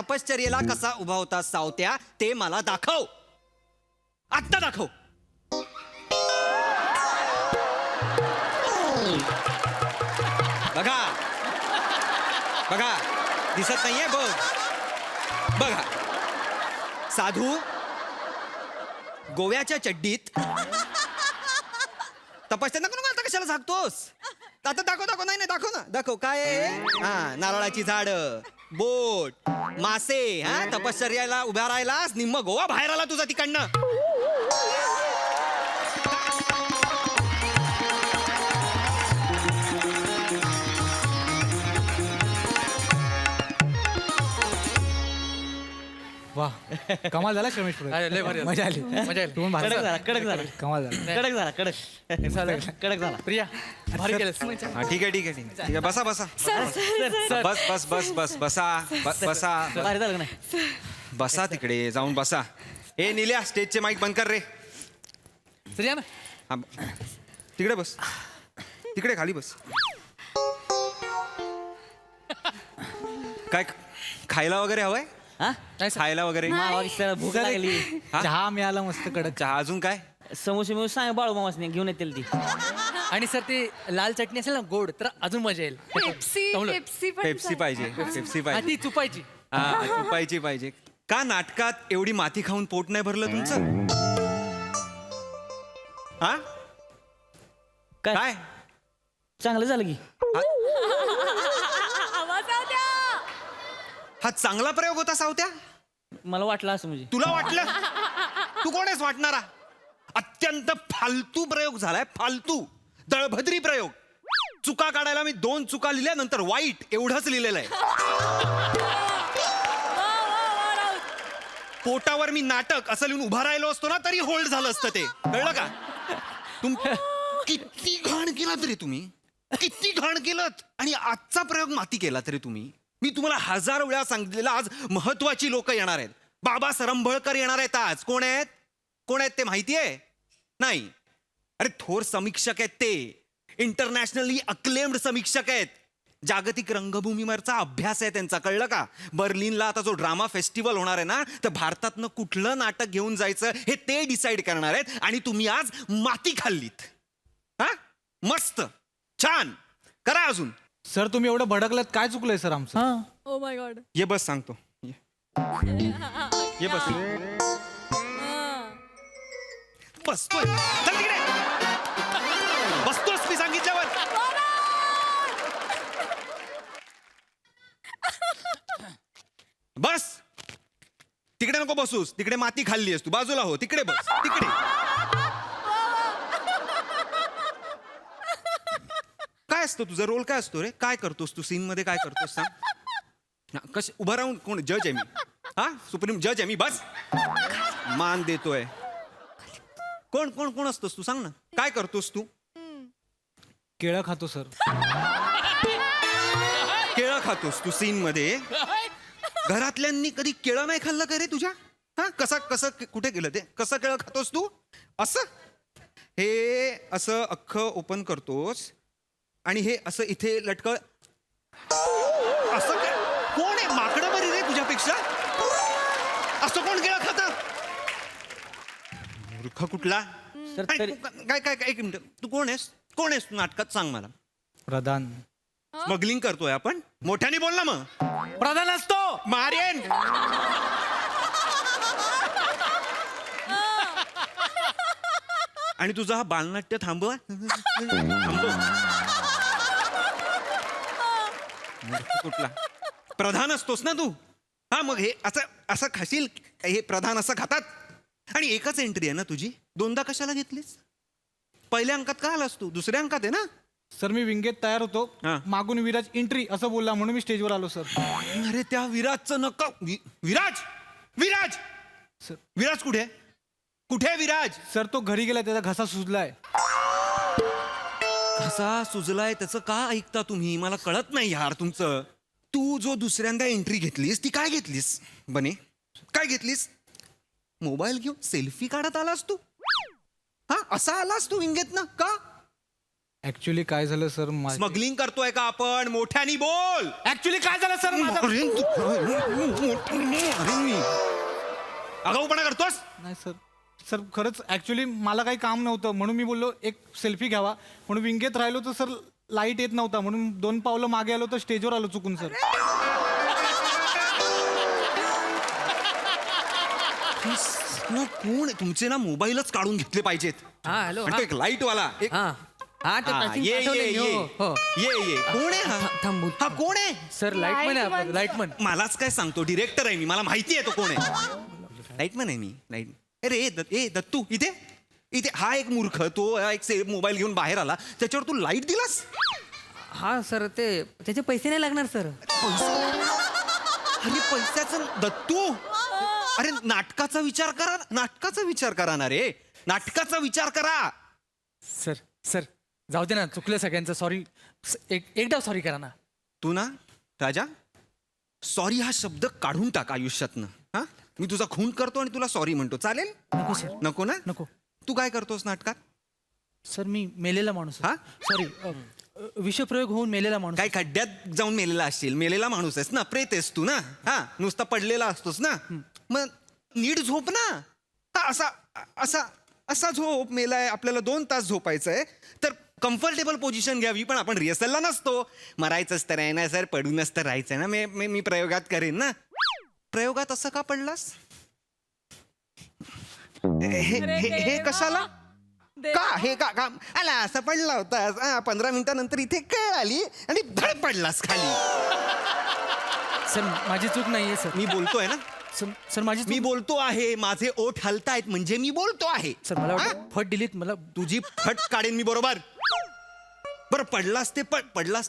तपश्चर्येला कसा उभा होता सावत्या ते मला दाखव. आत्ता दाखव. बघा बघा, दिसत नाहीये बघ. बघा, साधू गोव्याच्या चड्डीत तपश्चर्या नको आता कशाला सांगतोस. आता दाखव दाखव. नाही नाही दाखव ना, दाखव. काय आहे? हा, नारळाची झाड, बोट, मासे. हा, तपश्चर्याला उभ्या राहिलास, निम्म गोवा बाहेर आला तुझा तिकडनं. वाह, कमाल झाला श्रमेश पुरोहित. मजा आली. तू पण भारी कडक झाला. झाला, कडक झाला. कमाल झाला. कडक झाला. प्रिया भारी केलंस. हा, ठीक आहे ठीक आहे ठीक आहे. बसा बसा. बस बस बस बस बसा. बसा भारी झालं का नाही? बसा, तिकडे जाऊन बसा. ए निल्या, स्टेजचे माईक बंद कर रे. सर या ना. हा, तिकडे बस. तिकडे खाली बस. काय खायला वगैरे हवंय? हा? खायला वगैरे? मावा भूक लागली. हा? चहा मिळाला मस्त कडक. चहा अजून काय? समोसे मिळून सांग बाळू मामासने घेऊन येतील ती. आणि सर ते लाल चटणी असेल ना गोड तर अजून मजा येईल. पेप्सी पण पेप्सी पाहिजे. पेप्सी हा, पाहिजे. ती चुपायची. हा, चुपायची पाहिजे. का नाटकात एवढी माती खाऊन पोट नाही भरलं तुमचं? हा, काय काय? चांगलं झालं की. हा चांगला प्रयोग होता सावत्या. मला वाटलं असं म्हणजे. तुला वाटलं? तू कोण आहेस वाटणारा? अत्यंत फालतू प्रयोग झालाय. फालतू दळभद्री प्रयोग. चुका काढायला मी 2 चुका लिहिल्या, नंतर वाईट एवढंच लिहिलेलं आहे. पोटावर मी नाटक असं लिहून उभा राहिलो असतो ना तरी होल्ड झालं असतं ते. कळलं का? किती घाण केलात रे तुम्ही. किती घाण केलत. आणि आजचा प्रयोग माती केला तरी तुम्ही. मी तुम्हाला 1000 वेळा सांगितलेलं आज महत्वाची लोक येणार आहेत. बाबा सरंभळकर येणार आहेत आज. कोण आहेत? कोण आहेत ते माहितीये? नाही. अरे थोर समीक्षक आहेत ते. इंटरनॅशनली अक्लेम्ड समीक्षक आहेत. जागतिक रंगभूमीवरचा अभ्यास आहे त्यांचा. कळलं का? बर्लिनला आता जो ड्रामा फेस्टिवल होणार आहे ना, तर भारतातनं कुठलं नाटक घेऊन जायचं हे ते डिसाईड करणार आहेत. आणि तुम्ही आज माती खाल्लीत. हा, मस्त, छान. करा अजून. सर तुम्ही एवढं भडकलात, काय चुकलंय सर आमचं? हा, ओ माय गॉड. ये बस सांगतो. ये बस. बसतोय. चल तिकडे. बसतोस मी सांगितल्यावर. बस. तिकडे नको बसूस. तिकडे माती खाल्ली आहेस तू. बाजूला हो. तिकडे बस. तिकडे. काय असतं तुझा रोल? काय असतो रे? काय करतोस तू सीन मध्ये? काय करतोस सांग. कश उभं राहून? कोण जज आहे मी? हा, सुप्रीम जज आहे मी. बस. मान देतोय. कोण कोण कोण असतोस तू? सांग ना. काय करतोस तू? केळं खातो सर. केळं खातोस तू सीन मध्ये? घरातल्यांनी कधी केळं नाही खाल्लं का रे तुझ्या? हा, कसं कसं कुठे गेलं ते? कसं केळं खातोस तू? असं हे असं अख्खं ओपन करतोस आणि हे असं इथे लटकळ. असं काय? कोण आहे? माकडं बरी रे तुझ्यापेक्षा. असं कोण केळं खातं? मूर्ख कुठला. सर काय तरी काय काय? एक मिनिट. तू कोण आहेस? कोण आहेस तू नाटकात? सांग मला. प्रधान. स्मगलिंग करतोय आपण? मोठ्याने बोल ना मग. प्रधान असतो. मारेन. आणि तुझं हा बालनाट्य थांबव. कुठला प्रधान असतोस ना तू? हा, मग हे असं असं खाशील. हे प्रधान असं खातात. आणि एकच एंट्री आहे ना तुझी. 2दा कशाला घेतलीस? पहिल्या अंकात का आलास तू? दुसऱ्या अंकात आहे ना? सर मी विंगेत तयार होतो, हा. मागून विराज एंट्री असं बोलला म्हणून मी स्टेजवर आलो सर. अरे त्या विराजचं नका. विराज, विराज, सर. विराज कुठे? कुठे आहे विराज? सर तो घरी गेला, त्याचा घसा सुजलाय. घसा सुजलाय त्याचं का ऐकता तुम्ही? मला कळत नाही यार तुमचं. तू जो दुसऱ्यांदा एंट्री घेतलीस ती काय घेतलीस बने? काय घेतलीस? मोबाईल घेऊन सेल्फी काढत आलास तू? हा, असा आलास तू विंगेत ना? का ऍक्च्युली काय झालं सर स्मगलिंग करतोय का आपण? मोठ्यानी बोल. ऍक्च्युली काय झालं सर आगाऊपणा करतोस? नाही सर सर खरंच ऍक्च्युली मला काही काम नव्हतं म्हणून मी बोललो एक सेल्फी घ्यावा म्हणून विंगेत राहिलो तर सर लाईट येत नव्हता म्हणून 2 पावलं मागे आलो तर स्टेजवर आलो चुकून सर. ना कोण आहे? तुमचे ना मोबाईलच काढून घेतले पाहिजेत. हा हॅलो आणि तो एक लाईट वाला एक हा हा ते हा, passing ये पाठवलंय ये मी, ये हो, हो. ये कोण आहे हा? थांब बोल. हा कोण आहे? सर लाईटमन आहे आपण लाईटमन. मलाच काय सांगतो, डिरेक्टर आहे मी, मला माहिती आहे तो कोण आहे. लाईटमन आहे मी. लाईट अरे दत्तू इथे इथे हा एक मूर्ख तो एक मोबाईल घेऊन बाहेर आला त्याच्यावर तू लाईट दिलास. हा सर ते त्याचे पैसे नाही लागणार सर. अरे पैशाचं दत्तू, अरे नाटकाचा विचार करा, नाटकाचा विचार करा ना रे, नाटकाचा विचार करा. सर सर जाऊ दे ना चुकलं सगळ्यांचं सॉरी. एकदा सॉरी करा ना. तू ना राजा सॉरी हा शब्द काढून टाक आयुष्यातनं. हा मी तुझा खून करतो आणि तुला सॉरी म्हणतो, चालेल? नको सर नको ना? नको. तू काय करतोस नाटकात? सर मी मेलेला माणूस. हा? सॉरी विषप्रयोग होऊन मेलेला माणूस. काय खड्ड्यात जाऊन मेलेला असशील, मेलेला माणूस आहेस ना, प्रेत आहेस तू ना. हा नुसता पडलेला असतोस ना, मग नीट झोप ना. का असा असा असा झोप, मेलाय आपल्याला 2 तास झोपायचं आहे तर कम्फर्टेबल पोझिशन घ्यावी. पण आपण रिहर्सलला नसतो, मरायचंच तर आहे ना सर, पडूनच तर राहायचं ना. मी प्रयोगात करेन ना. प्रयोगात असं का पडलास? हे कशाला का हे का काम आला असं पडला होता? 15 मिनिटानंतर इथे कळ आली आणि धड पडलास खाली. सर माझी चूक नाहीये सर. मी बोलतोय ना, सर माझी मी बोलतो आहे, माझे ओठ हलतायत म्हणजे मी बोलतो आहे. सर मला हा? वाटतं फट दिलीत मला. तुझी फट काढेन मी, बरोबर? बरं पडलास ते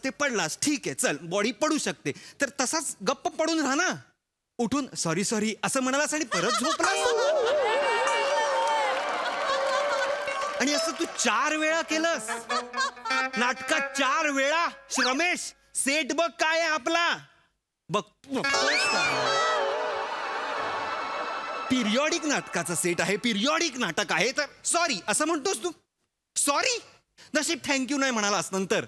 पडलास ठीक आहे, चल बॉडी पडू शकते तर तसाच गप्प पडून राहा ना. उठून सॉरी सॉरी असं म्हणालास आणि परत झोपलास. आणि असं तू 4 वेळा केलंस नाटकात, 4 वेळा. रमेश सेट बघ काय आहे आपला, बघ पिरियॉडिक नाटकाचा सेट आहे, पिरियॉडिक नाटक आहे तर सॉरी असं म्हणतोस तू? सॉरी नशीब थँक्यू नाही म्हणालास नंतर.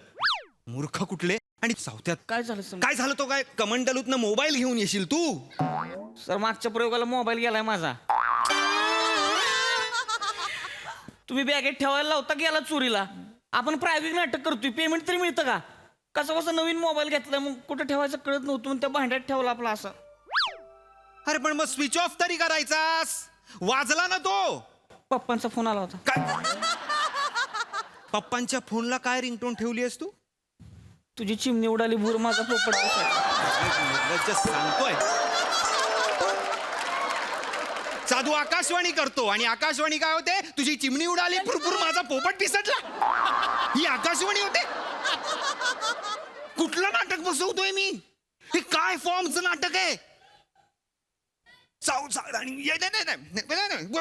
मूर्ख कुठले. आणि सावत्यात काय झालं सर? काय झालं? तो काय कमंडलूतनं मोबाईल घेऊन येशील तू? सर मागच्या प्रयोगाला मोबाईल गेलाय माझा. तुम्ही बॅगेत ठेवायला लावता, गेला चोरीला. आपण प्रायव्हेट नाटक करतोय, पेमेंट तरी मिळतं का? कसं नवीन मोबाईल घेतला, मग कुठं ठेवायचं कळत नव्हतं, मग त्या भांड्यात ठेवला आपला असं. अरे पण मग स्विच ऑफ तरी करायचास, वाजला ना तो. पप्पांचा फोन आला होता. काय पप्पांच्या फोनला काय रिंगटोन ठेवली आहेस तू? तुझी चिमणी उडाली भूर माझा पोपट दिसायला. Just सांगतोय. साधू आकाशवाणी करतो आणि आकाशवाणी काय होते? तुझी चिमणी उडाली भुरभुर माझा पोपट पिसटला. ही आकाशवाणी होते? कुठलं नाटक बसवतोय मी? हे काय फॉर्मचं नाटक आहे?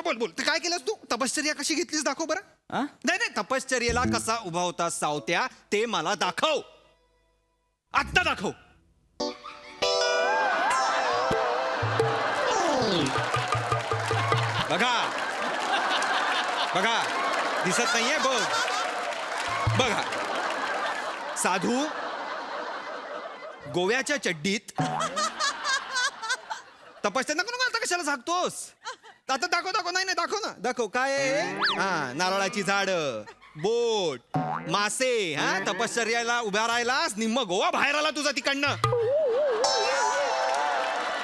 बोल ते काय केलंस तू? तपश्चर्या कशी घेतलीस दाखव बरं. आ? नाही तपश्चर्येला कसा उभा होता सावत्या ते मला दाखव, आत्ता दाखव. बघा बघा दिसत नाहीये, बघ बघा. साधू गोव्याच्या चड्डीत तपश्चर्या नको आता कशाला झाकतोस? आता दाखव नाही दाखव ना, दाखव काय आहे? हा नारळाची झाड, बोट, मासे. हा तपश्चर्याला उभ्या राहिलास, निम्म गोवा बाहेर आला तुझा तिकडनं.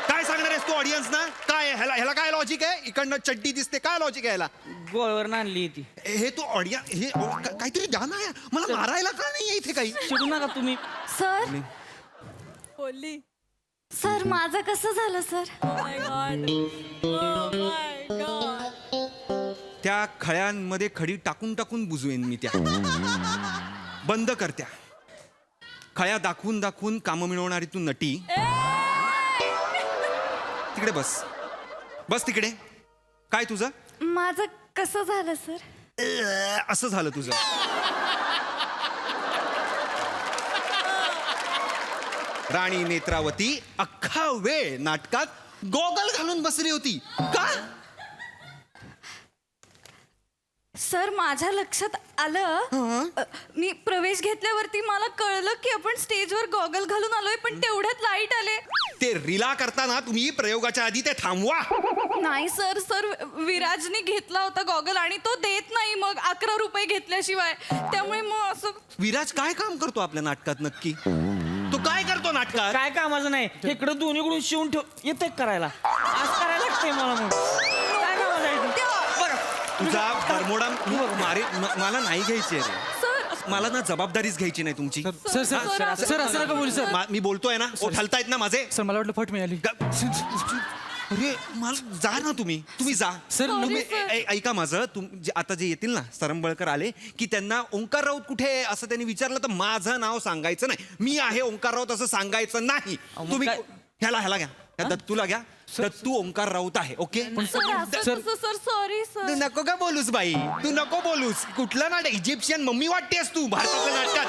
काय सांगणार आहेस तू ऑडियन्स ना? काय ह्याला काय लॉजिक आहे? इकडनं चड्डी दिसते, काय लॉजिक आहे ह्याला? गोव्यावर आणली ती. हे तू ऑडियन्स हे काहीतरी द्या ना, मला मारायला का नाही इथे काही? शिकू नका तुम्ही. सर बोलली सर माझं कसं झालं सर? त्या खळ्यांमध्ये खडी टाकून टाकून बुजवेन मी त्या. बंद कर त्या खळ्या दाखवून दाखवून काम मिळवणारी तू नटी. तिकडे बस, बस तिकडे. काय तुझं? माझं कसं झालं सर? असं झालं तुझं. राणी नेत्रावती अख्खा वेळ नाटकात गॉगल घालून बसली होती. का? सर माझ्या लक्षात आलं मी प्रवेश घेतल्यावरती मला कळलं की आपण स्टेजवर गॉगल घालून आलोय पण तेवढ्यात लाईट आले. ते रिला करताना तुम्ही प्रयोगाच्या आधी ते थांबवा. नाही सर सर विराजने घेतला होता गॉगल आणि तो देत नाही मग 11 रुपये घेतल्याशिवाय. त्यामुळे मग असं. विराज काय काम करतो आपल्या नाटकात नक्की? तो काय करतो नाटकात? काय कामाचं नाही इकडं दोन्हीकडून शिवून ठेव येते करायला. आज करायला लागतंय मला मग काय कामाचं आहे ते? बरं तुझा बरमोडा मला नाही घ्यायची आहे रे. सर मला ना जबाबदारीच घ्यायची नाही तुमची. सर सर सर असं नका बोलू सर. मी बोलतोय ना. ओ हलतायत ना माझे. सर मला वाटलं फट मिळाली. अरे मला जा ना तुम्ही जा. सर ऐका माझं आता जे येतील ना सरंबळकर आले की त्यांना ओंकार राऊत कुठे आहे असं त्यांनी विचारलं तर माझं नाव सांगायचं नाही. मी आहे ओंकार राऊत असं सांगायचं नाही. मग तुम्ही काय? ह्याला घ्या त्या दत्तूला घ्या. दत्तू ओंकार राऊत आहे. ओके सर असं सर सॉरी तू सर. नको का बोलूस बाई. तू नको बोलूस. कुठलं नाटक इजिप्शियन मम्मी वाटतेस तू भारतातल्या नाटकात.